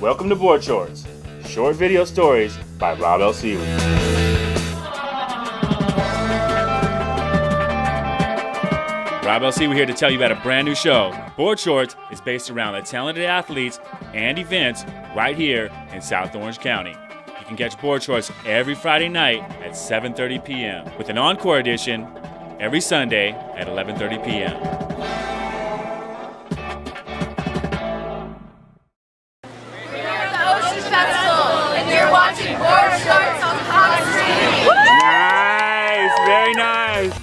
Welcome to Board Shorts, short video stories by Rob L. Seeley. Rob L. Seeley here to tell you about a brand new show. Board Shorts is based around the talented athletes and events right here in South Orange County. You can catch Board Shorts every Friday night at 7:30 p.m. with an encore edition every Sunday at 11:30 p.m.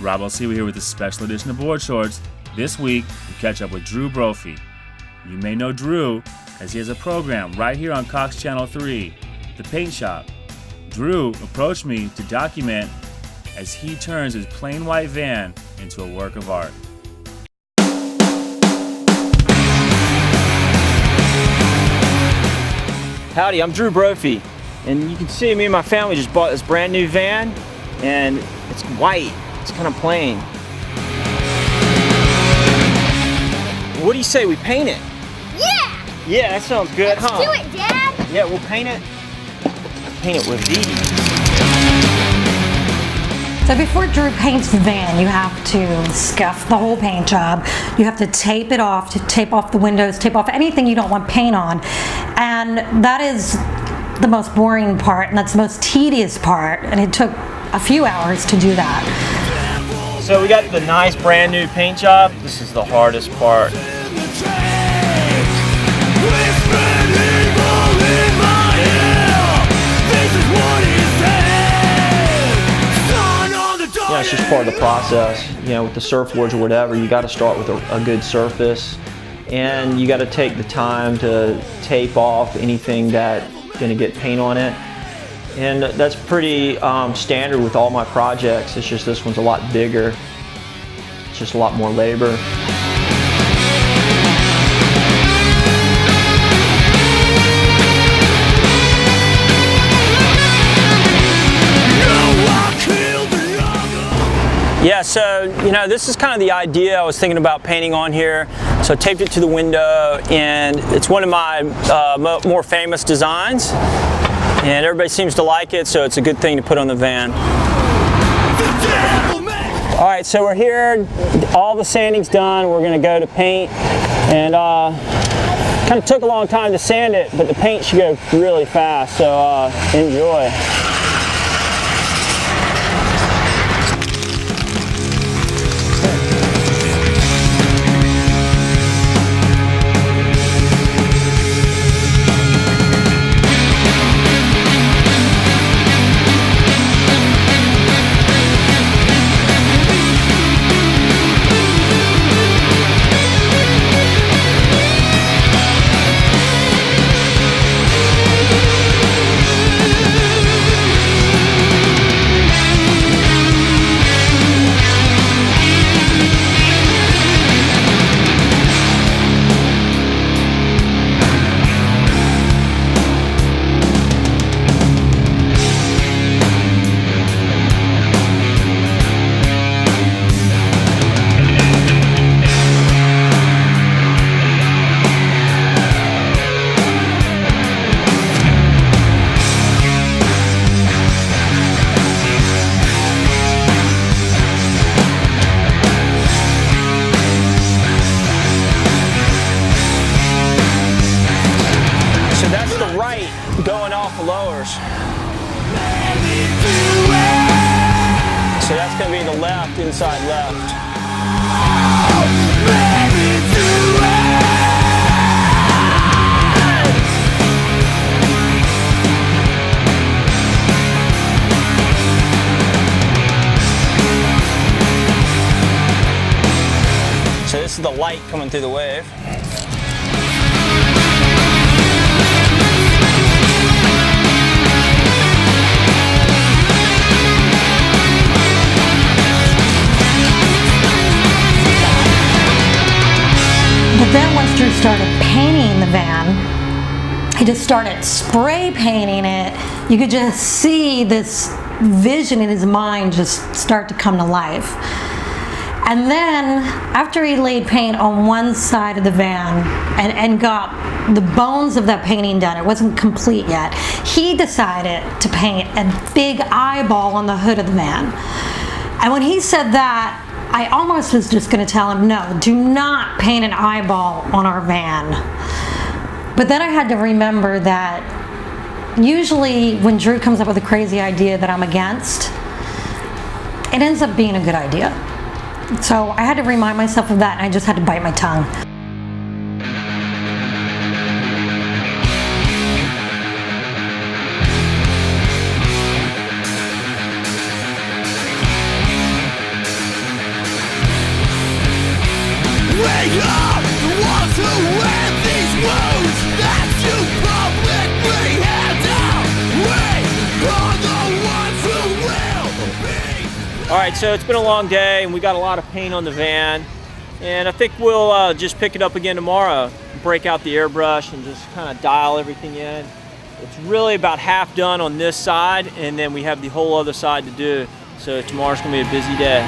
Rob L. Seeley here with a special edition of Board Shorts. This week, we catch up with Drew Brophy. You may know Drew as he has a program right here on Cox Channel 3, The Paint Shop. Drew approached me to document as he turns his plain white van into a work of art. Howdy, I'm Drew Brophy, and you can see me and my family just bought this brand new van, and it's white. It's kind of plain. What do you say we paint it? Yeah! Yeah, that sounds good, Let's do it, Dad! Yeah, we'll paint it. Paint it with these. So before Drew paints the van, you have to scuff the whole paint job. You have to tape it off, to tape off the windows, tape off anything you don't want paint on. And that is the most boring part, and that's the most tedious part, and it took a few hours to do that. So we got the nice brand new paint job. This is the hardest part. Yeah, it's just part of the process. You know, with the surfboards or whatever, you got to start with a good surface, and you got to take the time to tape off anything that's going to get paint on it. And that's pretty standard with all my projects. It's just this one's a lot bigger. It's just a lot more labor. Yeah, so, you know, this is kind of the idea I was thinking about painting on here. So I taped it to the window, and it's one of my more famous designs. And everybody seems to like it, so it's a good thing to put on the van. All right, so we're here. All the sanding's done. We're going to go to paint. And kind of took a long time to sand it, but the paint should go really fast, so enjoy. Going off the lowers. So that's going to be the left, inside left. So this is the light coming through the wave. But then once Drew started painting the van, he just started spray painting it. You could just see this vision in his mind just start to come to life. And then after he laid paint on one side of the van and got the bones of that painting done. It wasn't complete yet. He decided to paint a big eyeball on the hood of the van. And when he said that, I almost was just going to tell him, no, do not paint an eyeball on our van. But then I had to remember that usually when Drew comes up with a crazy idea that I'm against, it ends up being a good idea. So I had to remind myself of that, and I just had to bite my tongue. We are the ones who wear these wounds that you publicly hand out. We are the ones who will be. All right, so it's been a long day and we got a lot of paint on the van, and I think we'll just pick it up again tomorrow, break out the airbrush and just kind of dial everything in. It's really about half done on this side, and then we have the whole other side to do. So tomorrow's gonna be a busy day.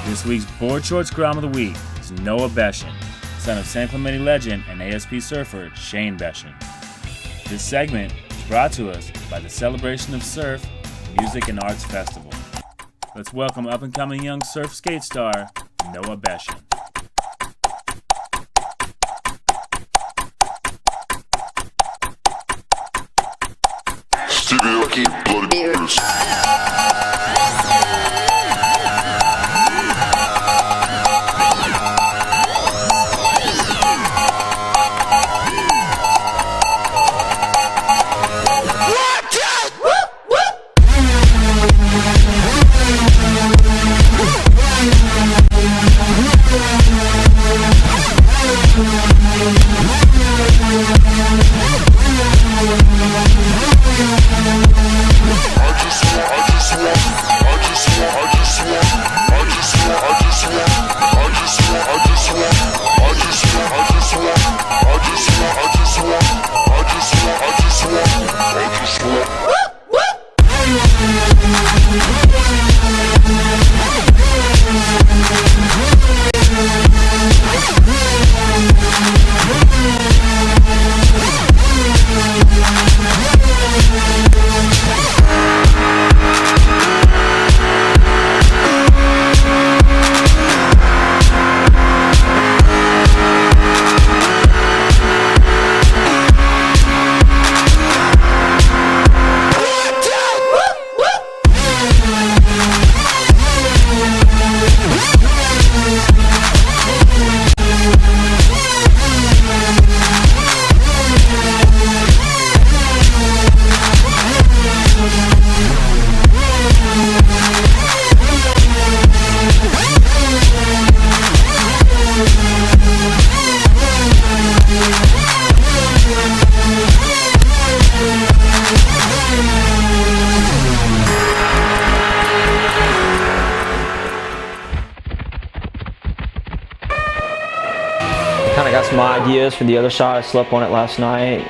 This week's Board Shorts Grom of the Week is Noah Beshin, son of San Clemente legend and ASP surfer Shane Beshin. This segment is brought to us by the Celebration of Surf Music and Arts Festival. Let's welcome up-and-coming young surf skate star Noah Beshin. Stevie Aoki, Bloody Murders. Kind of got some ideas for the other side. I slept on it last night.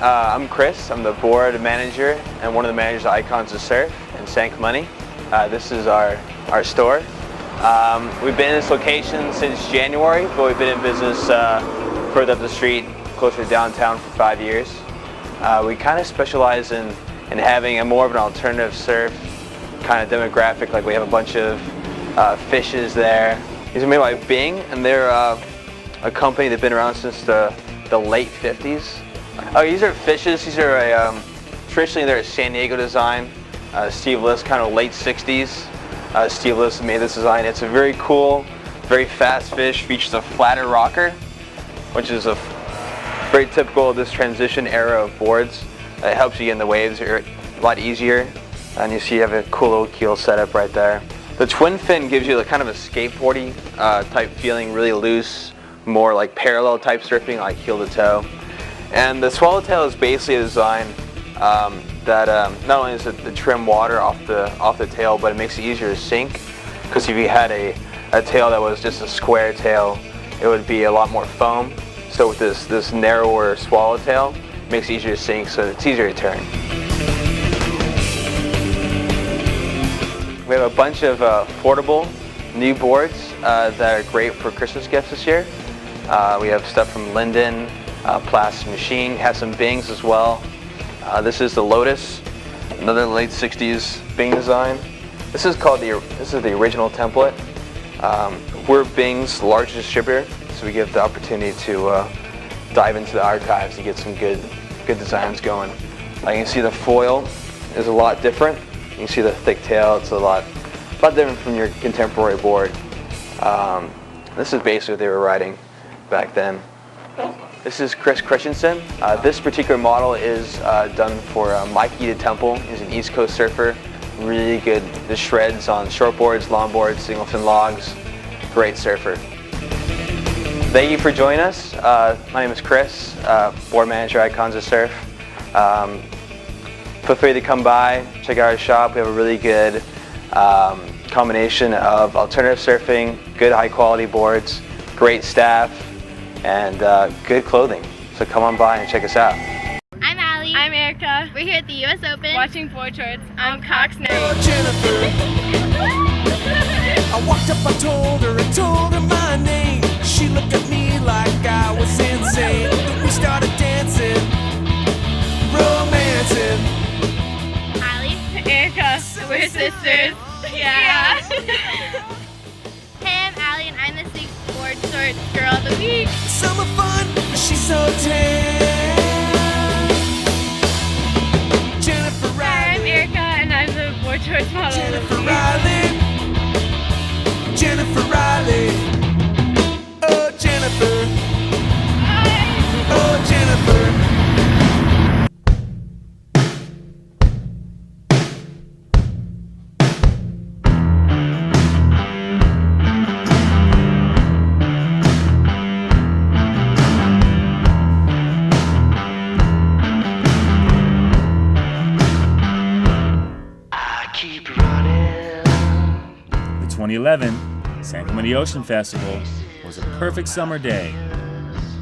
I'm Chris. I'm the board manager and one of the managers of Icons of Surf in San Clemente. This is our store. We've been in this location since January, but we've been in business further up the street, closer to downtown, for 5 years. We kind of specialize in having more of an alternative surf kind of demographic. Like we have a bunch of fishes there. These are made by Bing, and they're a company that's been around since the late 50s. Oh, these are fishes. These are traditionally they're a San Diego design. Steve List, kind of late 60s. Steve List made this design. It's a very cool, very fast fish. Features a flatter rocker, which is very typical of this transition era of boards. It helps you get in the waves a lot easier. And you see you have a cool little keel setup right there. The twin fin gives you kind of a skateboardy type feeling, really loose, more like parallel type surfing, like heel to toe. And the swallowtail is basically a design that not only does it trim water off the tail, but it makes it easier to sink. Because if you had a tail that was just a square tail, it would be a lot more foam. So with this narrower swallowtail, it makes it easier to sink, so it's easier to turn. We have a bunch of portable new boards that are great for Christmas gifts this year. We have stuff from Linden, Plastic Machine, have some Bings as well. This is the Lotus, another late 60s Bing design. This is the original template. We're Bing's largest distributor, so we get the opportunity to dive into the archives and get some good designs going. You can see the foil is a lot different. You can see the thick tail, it's a lot different from your contemporary board. This is basically what they were riding back then. This is Chris Christensen. This particular model is done for Mike Temple. He's an East Coast surfer. Really good. The shreds on shortboards, longboards, single fin logs. Great surfer. Thank you for joining us. My name is Chris, board manager at Icons of Surf. Feel free to come by, check out our shop. We have a really good combination of alternative surfing, good high quality boards, great staff, and good clothing. So come on by and check us out. I'm Allie. I'm Erica. We're here at the US Open. Watching board shorts. I'm Cox now. Jennifer. I walked up, I told her my name. She looked at me like I was insane. Then we started dancing, romancing. Allie. Erica. We're sisters. Yeah. Hey, I'm Allie, and I'm the Six Board Shorts Girl of the Week. Summer fun, she's so tan. Jennifer Hi, I'm Riley. Erica, and I'm the board shorts model. Jennifer Riley. Jennifer Riley. Oh, Jennifer. Oh, Jennifer. The 2011 San Clemente Ocean Festival was a perfect summer day,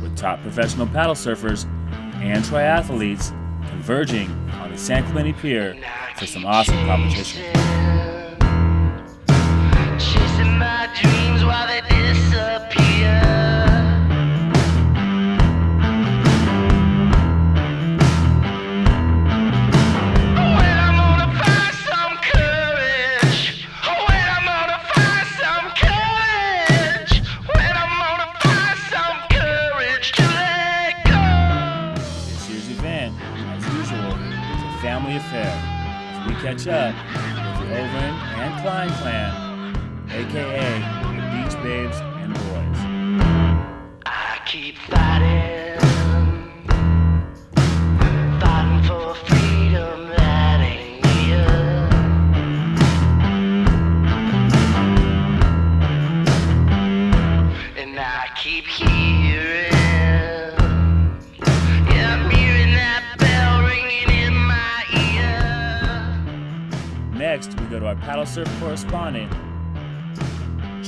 with top professional paddle surfers and triathletes converging on the San Clemente Pier for some awesome competition. Chasing my dreams while they disappear. This year's event, as usual, is a family affair as we catch up with the Oven and Klein clan, aka the Beach Babes and Boys. I keep fighting for freedom that ain't here. And I keep hearing, yeah, I'm hearing that bell ringing in my ear. Next, we go to our paddle surf correspondent,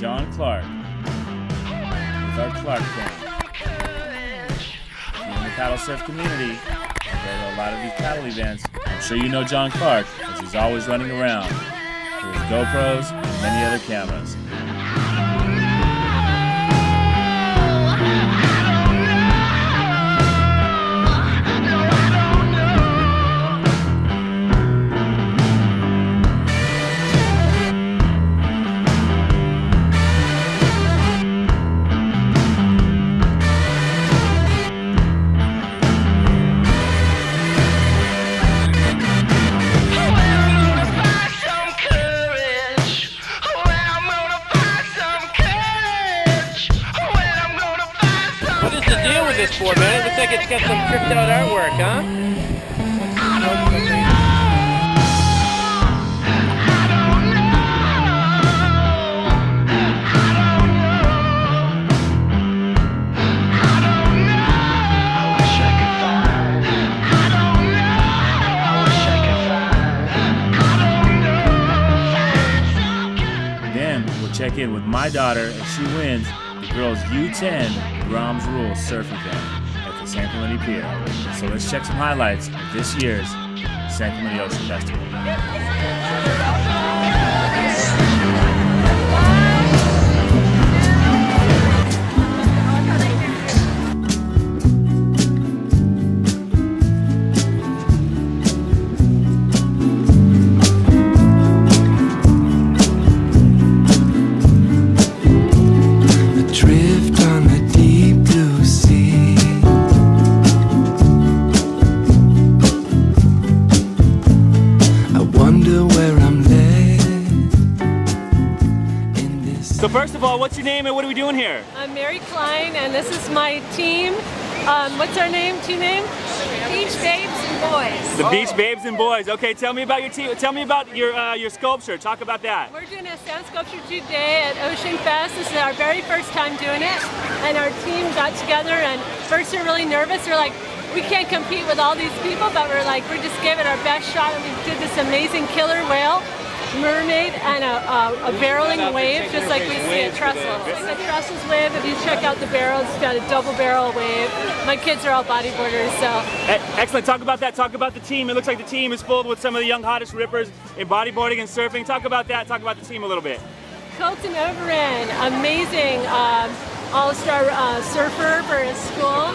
John Clark with our Clark Band. If you're in the paddle surf community, go to a lot of these paddle events, I'm sure you know John Clark, as he's always running around with his GoPros and many other cameras. What is the deal with this board, man? It looks like it's got some tricked out artwork, huh? Then we'll check in with my daughter as she wins the girls U10 Grom's Rules surf event at the San Clemente Pier. So let's check some highlights of this year's San Clemente Ocean Festival. Adrift on the deep blue sea. I wonder where I'm led in this. So first of all, what's your name and what are we doing here? I'm Mary Klein, and this is my team. What's our name? Team name? Beach Babes and Boys. The Beach Babes and Boys. Okay, tell me about your team. Tell me about your sculpture. Talk about that. We're doing a sand sculpture today at Ocean Fest. This is our very first time doing it, and our team got together. And first, they're really nervous. They're like, we can't compete with all these people, but we're like, we just gave it our best shot, and we did this amazing killer whale, mermaid, and a barreling wave, just like we see at Trestle. It's like a Trestle's wave. If you check out the barrels, it's got a double barrel wave. My kids are all bodyboarders, so. Excellent. Talk about that. Talk about the team. It looks like the team is filled with some of the young hottest rippers in bodyboarding and surfing. Talk about that. Talk about the team a little bit. Colton Overin, amazing all-star surfer for his school.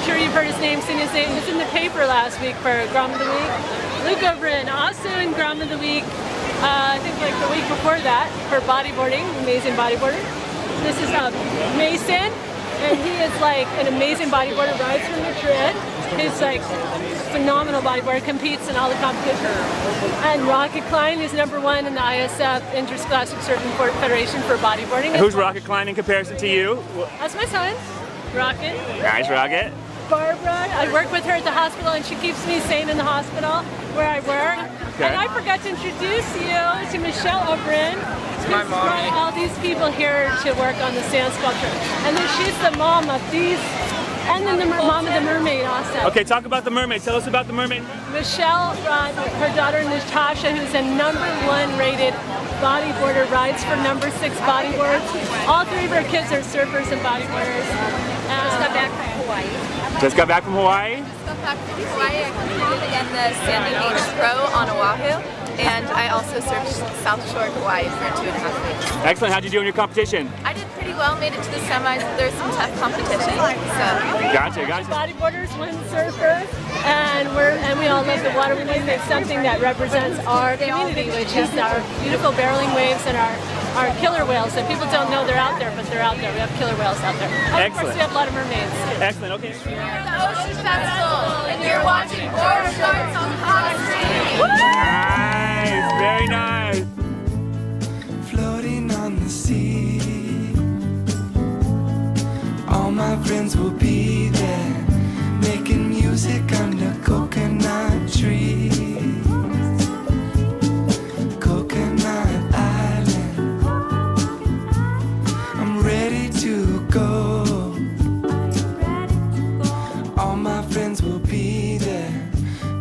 Sure you've heard his name, seen his name. He was in the paper last week for Grom of the Week. Luke Overin, also in Grom of the Week, I think like the week before that, for bodyboarding, amazing bodyboarder. This is Mason, and he is like an amazing bodyboarder, rides from Madrid. He's like phenomenal bodyboarder, competes in all the competitions. And Rocket Klein is #1 in the ISF Interscholastic Surfing Federation for bodyboarding. And who's Rocket Klein in comparison to you? That's my son, Rocket. Nice, Rocket. Barbara, I work with her at the hospital, and she keeps me sane in the hospital where I work. Okay. And I forgot to introduce you to Michelle O'Brien. my She's mommy. brought all these people here to work on the sand sculpture. And then she's the mom of these, and then the mom of the mermaid also. Okay, talk about the mermaid. Tell us about the mermaid. Michelle brought her daughter Natasha, who's a #1 rated bodyboarder, rides for #6 bodyboards. All three of her kids are surfers and bodyboarders. Just got back from Hawaii. Just got back from Hawaii. Got back from Hawaii. I competed in the Sandy Beach Pro on Oahu, and I also surfed South Shore Hawaii for 2.5 weeks. Excellent. How'd you do in your competition? I did pretty well, made it to the semis. There's some tough competition, so. Gotcha. Bodyboarders, windsurfers, and we all love the water. We think it's something that represents our community, which is our beautiful barreling waves and our killer whales. So people don't know they're out there, but they're out there. We have killer whales out there. And of course, Excellent. we have a lot of mermaids. Excellent. Okay. The Ocean Festival, and you're watching Board Shorts on Cox Street. Nice. Very nice. Floating on the sea. All my friends will be there, making music under coconut trees. Coconut Island. I'm ready to go. All my friends will be there.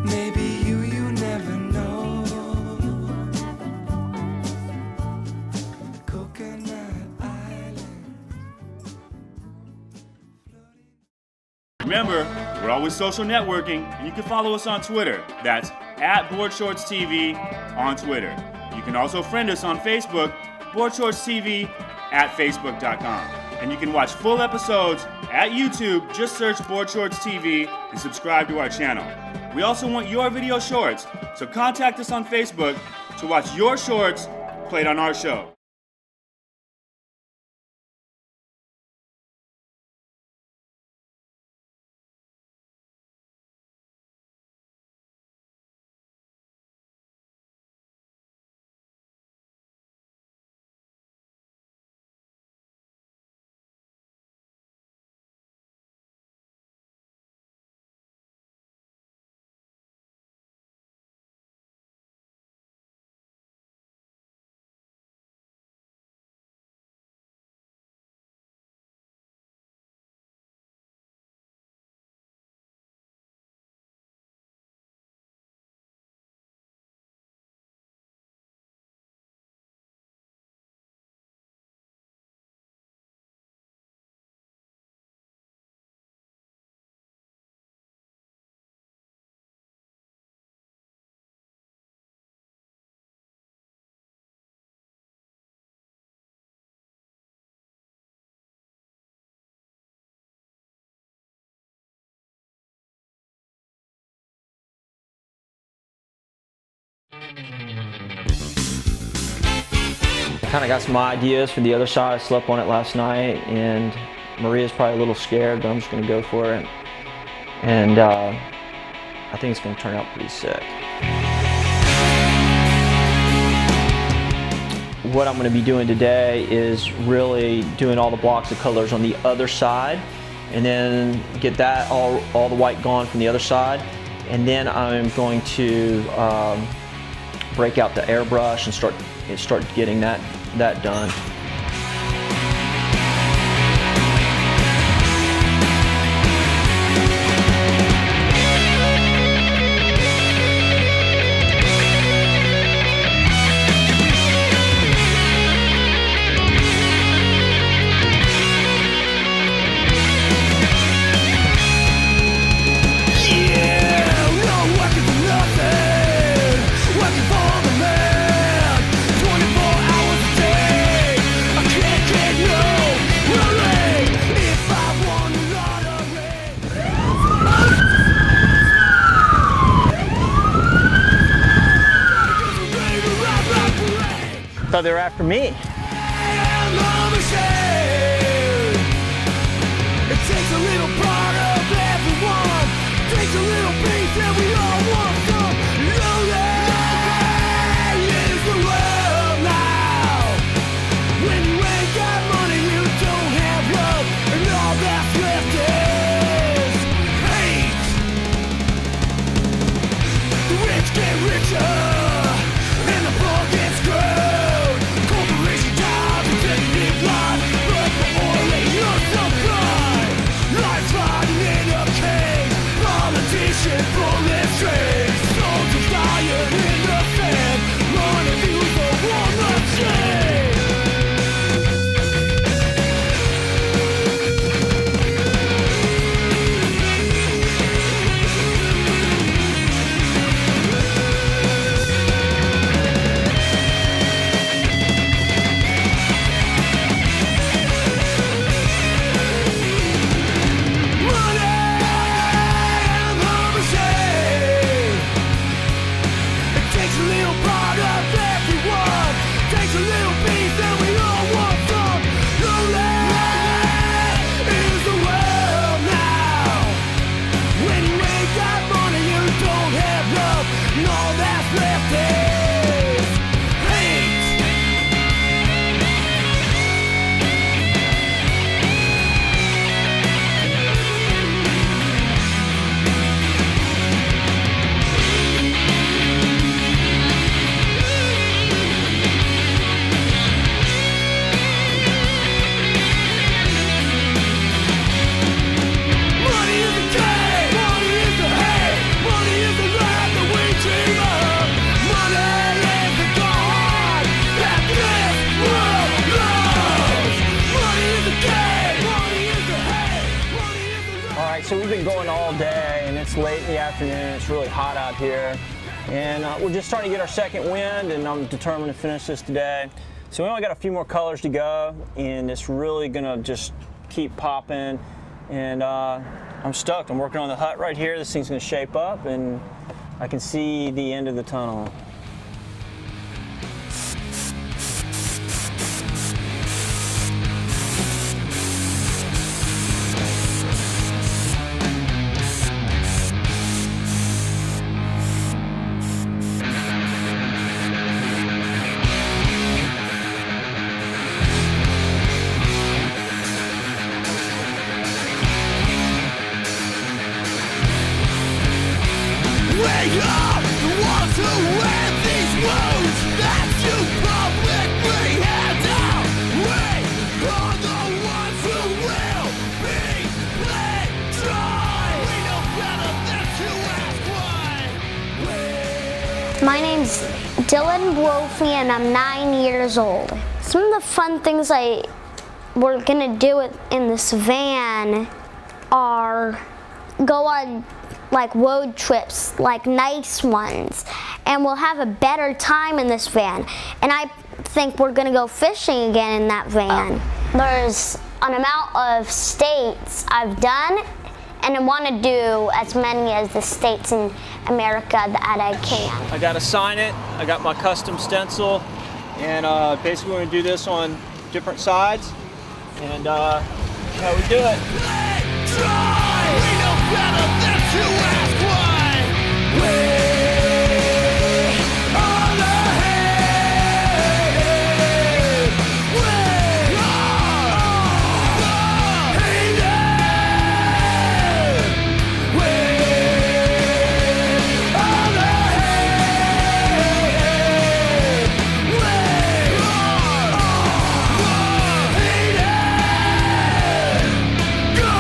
Maybe you never know. Remember, we're always social networking, and you can follow us on Twitter. That's @BoardShortsTV on Twitter. You can also friend us on Facebook, BoardShortsTV @Facebook.com. And you can watch full episodes at YouTube. Just search Board Shorts TV and subscribe to our channel. We also want your video shorts, so contact us on Facebook to watch your shorts played on our show. I kind of got some ideas for the other side. I slept on it last night, and Maria's probably a little scared, but I'm just going to go for it. And I think it's going to turn out pretty sick. What I'm going to be doing today is really doing all the blocks of colors on the other side, and then get that all the white gone from the other side. And then I'm going to break out the airbrush and start getting that done. Thought they were after me. It takes a little part of everyone, takes a little piece and we all want some. Lonely is the world now. When you ain't got money, you don't have love, and all that's left is hate. The rich get richer, and the poor get screwed. Corporation jobs, executive life. so we've been going all day, and it's late in the afternoon. It's really hot out here, and we're just starting to get our second wind, and I'm determined to finish this today. So we only got a few more colors to go, and it's really gonna just keep popping. And I'm stoked. I'm working on the hut right here. This thing's gonna shape up, and I can see the end of the tunnel. We are the ones who wear these wounds that you publicly hand out. We are the ones who will be bled dry. We know better than to ask why. My name's Drew Brophy and I'm 9 years old. Some of the fun things we're gonna do in this van are go on like road trips, like nice ones, and we'll have a better time in this van. And I think we're gonna go fishing again in that van. There's an amount of states I've done, and I want to do as many as the states in America that I can. I gotta sign it. I got my custom stencil, and basically we're gonna do this on different sides, and how we do it. Try. We know better than to ask why. We are the hate. We are the hated. We are the hate. We are the hated. Go!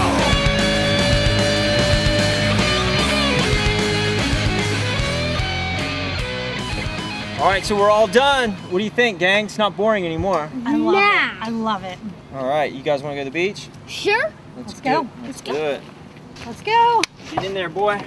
All right, so we're all done. What do you think, gang? It's not boring anymore. I love it. I love it. All right, you guys want to go to the beach? Sure. Let's go. Let's do it. Let's go. Get in there, boy.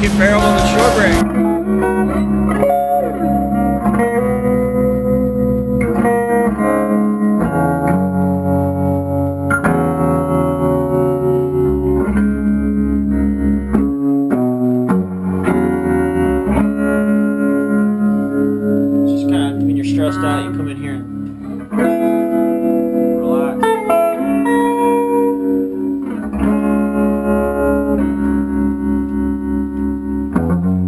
Get barrel on the shore break. Just kind of, when you're stressed out, you come in here